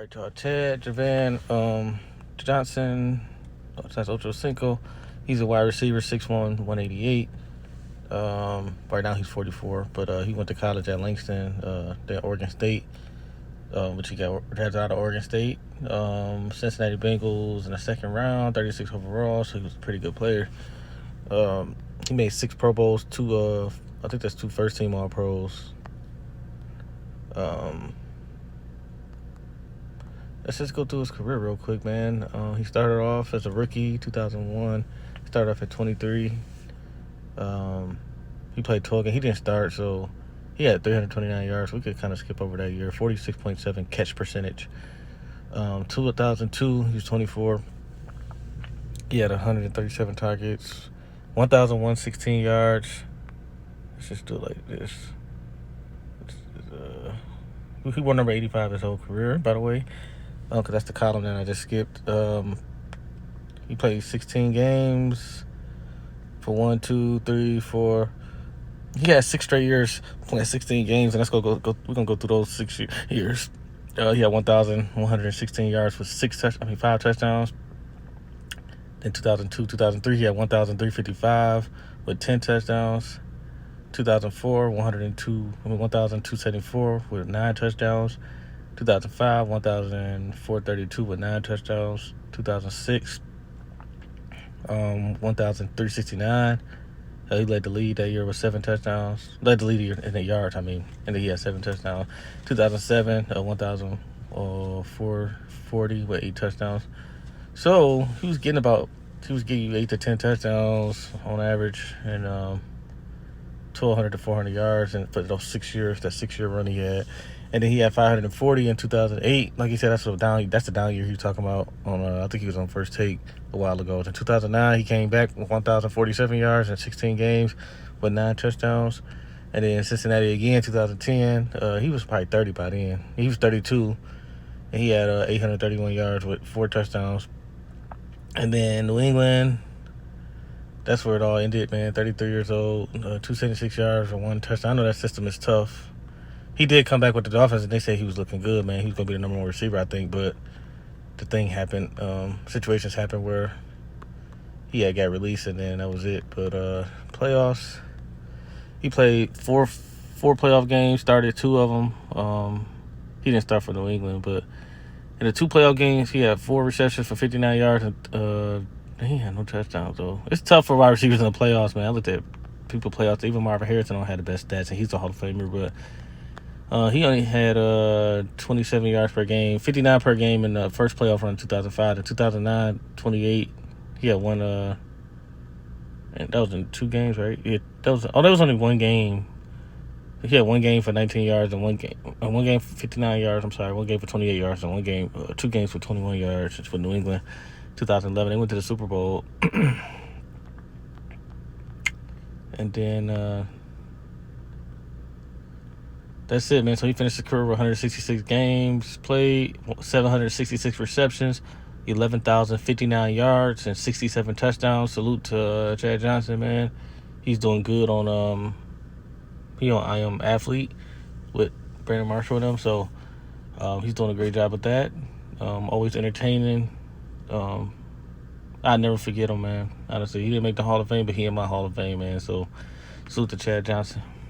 right, y'all. Ted Javan Johnson, that's Ochocinco. He's a wide receiver, 6'1", 188. Right now he's 44, but he went to college at Langston, then Oregon State, which he got out of Oregon State. Cincinnati Bengals in the second round, 36 overall, so he was a pretty good player. He made 6 Pro Bowls, I think that's 2 first-team All-Pros. Let's just go through his career real quick, man. He started off as a rookie, 2001. Started off at 23. He played 12 games. He didn't start, so he had 329 yards. We could kind of skip over that year. 46.7 catch percentage. 2002, he was 24. He had 137 targets, 1,116 yards. Let's just do it like this. He wore number 85 his whole career, by the way. Because that's the column that I just skipped. He played 16 games for 1, 2, 3, 4. He had 6 straight years playing 16 games, and let's go. We're gonna go through those 6 years. He had 1,116 yards with 5 touchdowns. Then 2002, 2003, he had 1,355 with 10 touchdowns. 2004, 1,274 with 9 touchdowns. 2005, 1,432 with 9 touchdowns. 2006, 1,369. He led the lead that year with 7 touchdowns. Led the lead in the yards, and then he had 7 touchdowns. 2007, 1,440 with 8 touchdowns. So he was getting you 8 to 10 touchdowns on average, and 1,200 to 400 yards, and for those 6 years, that 6-year run he had. And then he had 540 in 2008. Like he said, that's the down year he was talking about. I think he was on First Take a while ago. In 2009, he came back with 1,047 yards in 16 games with 9 touchdowns. And then Cincinnati again, 2010. He was probably 30 by then. He was 32, and he had 831 yards with 4 touchdowns. And then New England, that's where it all ended, man. 33 years old, 276 yards for 1 touchdown. I know that system is tough. He did come back with the Dolphins, and they said he was looking good, man. He was going to be the number 1 receiver, I think. But the thing happened. Situations happened where he had got released, and then that was it. But playoffs, he played four playoff games, started 2 of them. He didn't start for New England, but in the 2 playoff games, he had 4 receptions for 59 yards, and he had no touchdowns, though. It's tough for wide receivers in the playoffs, man. I looked at people playoffs. Even Marvin Harrison don't have the best stats, and he's a Hall of Famer, but he only had 27 yards per game, 59 per game in the first playoff run in 2005. In 2009, 28. He had 1, and that was in 2 games, right? Yeah, that was only 1 game. He had 1 game for 19 yards and 1 game for 59 yards. 1 game for 28 yards and 1 game, 2 games for 21 yards for New England. 2011, they went to the Super Bowl, and then that's it, man. So he finished his career with 166 games played, 766 receptions, 11,059 yards, and 67 touchdowns. Salute to Chad Johnson, man. He's doing good on he on I Am Athlete with Brandon Marshall and them. So he's doing a great job with that. Always entertaining. I never forget him, man. Honestly, he didn't make the Hall of Fame, but he in my Hall of Fame, man. So salute to Chad Johnson.